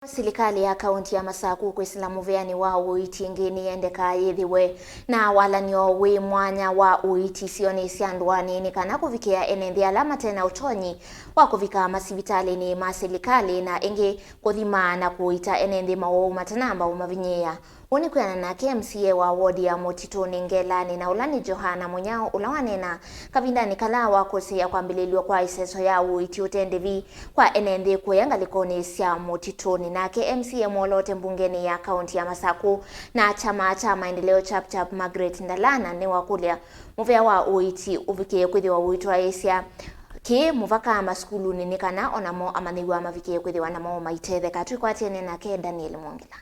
Silikali ya kaunti ya Masaku kwisila muveani wa Uiiti ingi niyendeka yithiwe na walanio mwanya wa Uiiti isioni Nduani kana kuvikia enenthi ala matena utonyi wa kuvika masivitalini Silikali na ingi kuthimaa na kuiitia enenthi mauwau matanamba umavinyiia. Uni kwinana Nake MCA wa wodi ya mutituni ngelani na ulani Johana Munyao ulawanena kavindani kala wa kusia kwambililwa kwa iseso ya Uiiti utendevi kwa enenthi kuyangalikoni sia mutituni. Nake MCA mwolote mbungeni ya kaunti ya Masaku na chama cha Maendeleo Chapchap Margaret Ndalana ni wakulya muvea wa Uiiti uvikie kwithiwa uitwa Asia ki muvaka maskuluni ni kana onamo amaniwa mavikie kwithiwa namo maitetheka twikwatiene nake Daniel Mwongela.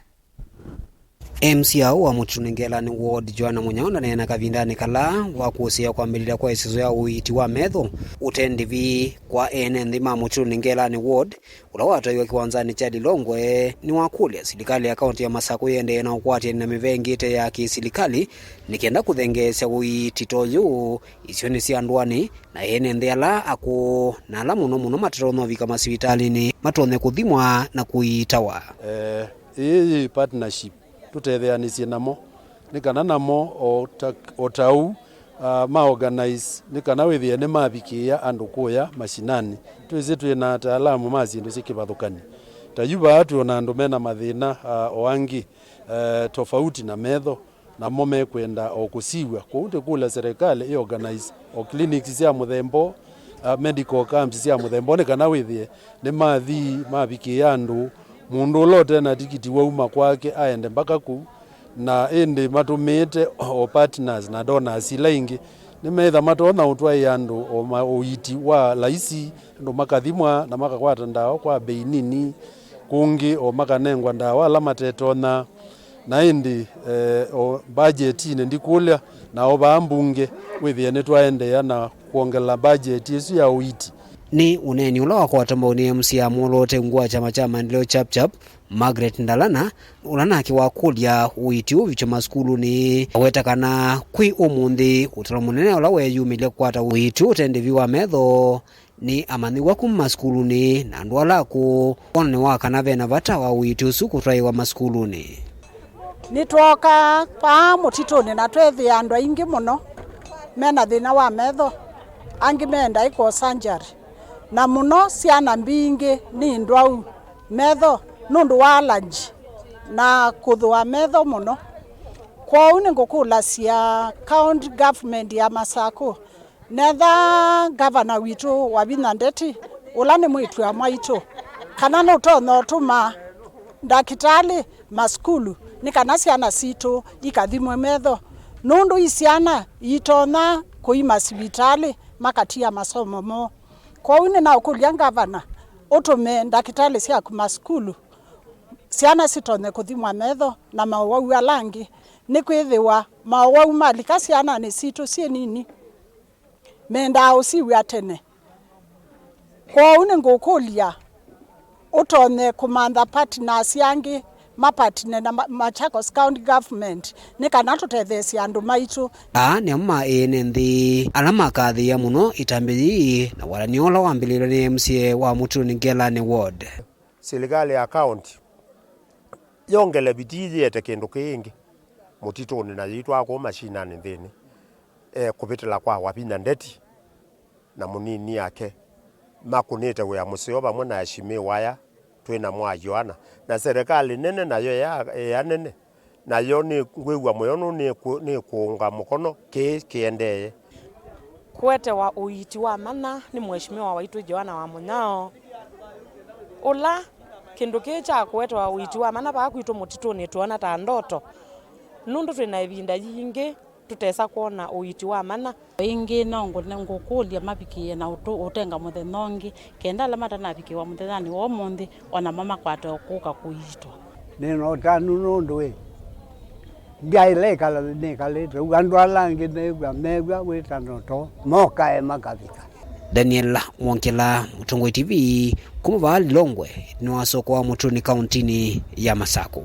MCA wa mutituni ngelani ward Johana Munyao ndanena kavindani kala wa kusia kwambilila kwa isiso ya Uiiti wa metho utendivi kwa enenthi ma mutituni ngelani ward ula wataiwa kiwanzani cha Lilongwe ni wakulya Silikali ya kaunti ya Masaku yende na ukwatia na mivengite ya Silikali nikienda kuthengesya Uiiti toyu isioni sia Nduani na enenthi ala aku na ala muno materono vika masivitalini matone kuthimwa na kuiitawa. Hii partnership tutetheanisie namo ni kana namo otau maorganize ni kana withie ni mavikia andu kuya mashinani twize twina ataalamu mazindu sikivathukani tayuba atu ona andu mena mathina oangi tofauti na metho na mome kwenda okusiwa kuute kula serikali organize o clinics cia muthembo medical camps cia muthembo ni kana withie ni mavikia andu mundu lote na tikiti wauma kwake aende mpaka ku na ende matumite o partners na donors ilaingi nimetha matona utwai andu o Uiiti wa laisi ndo makathimwa na makakwata ndawa kwa bei nini kungi o makanengwa ndawa ala matetona na indi o budget ine ndikulya na oba mbunge withie ni twaendea na kuongela budget yesu ya Uiiti. Ni uneni ula wakwatamba ni MCA mwolote ngua chama cha Maendeleo Chapchap Margaret Ndalana ulanaki wakulya Uiiti uvicho maskulu ni wetakana kwi umunthi utala munene ula weyumile kwata Uiiti utendevi wa metho ni amaniwa kumaskuluni na andu alaku ona ni wakana vena vata wa Uiiti usu kutraiwa maskuluni. Nitwoka pa mutituni na twethi andu aingi muno mena thina wa metho angi menda iko sanjari na muno ciana mbingi ni ndwau metho nundu wa allergy na kuthua metho muno kwa uni ngukula cia county government ya Masaku netha governor witu wa Ndeti ula ni mwitu ya mwaitu kana no tono tuma ndakitali maskulu ni kana ciana situ ikathimwe metho nundu isiana itona kui masivitalini makatia masomo mo kwa uni na ukulya ngavana utume ndakitali cia kumaskulu ciana sitone kuthimwa metho na mauwau alangi ni kwithiwa mauwau malika ciana ni situ cie nini menda usiwe atene kwa uni ngukulya utone kumantha partners yangi mapatine na Machakos County Government ni kana tutethesia andu maitu ni amma enenthi ala makathia muno itambii na walanio ula wambililwa ni MCA wa mutituni ngelani ward. Silikali ya kaunti yongele bitiji ete kindu kingi mutituni na yitwa kwa mashinani nthini kupitila kwa wapina Ndeti na munini yake makunite we museo bamwe na heshimi waya twina mwajwana na serikali nene nayo ya nene nayo ni ngwigwa moyo ni kuunga mukono kiendeye kwete wa Uiiti wa mana ni mheshimiwa waitu Johana Munyao ula kindu kicha kwete wa Uiiti wa mana ba kwitu mutituni tuona ta ndoto nundu twina ivinda yingi tutesa kuona Uiiti wa mana ingi nongo ngukulya mavikie na utenga muthenongi kenda ala matana vikiwa muthethani wo munthi ona mama kwata okuka kuitwa nino tanu nundu we ngai kala ne kale andu alangi negwa wetano to moka makavika. Daniel Mwongela, Mutongoi TV, kumuvaa Lilongwe ni wasoko wa mutituni kauntini ya Masaku.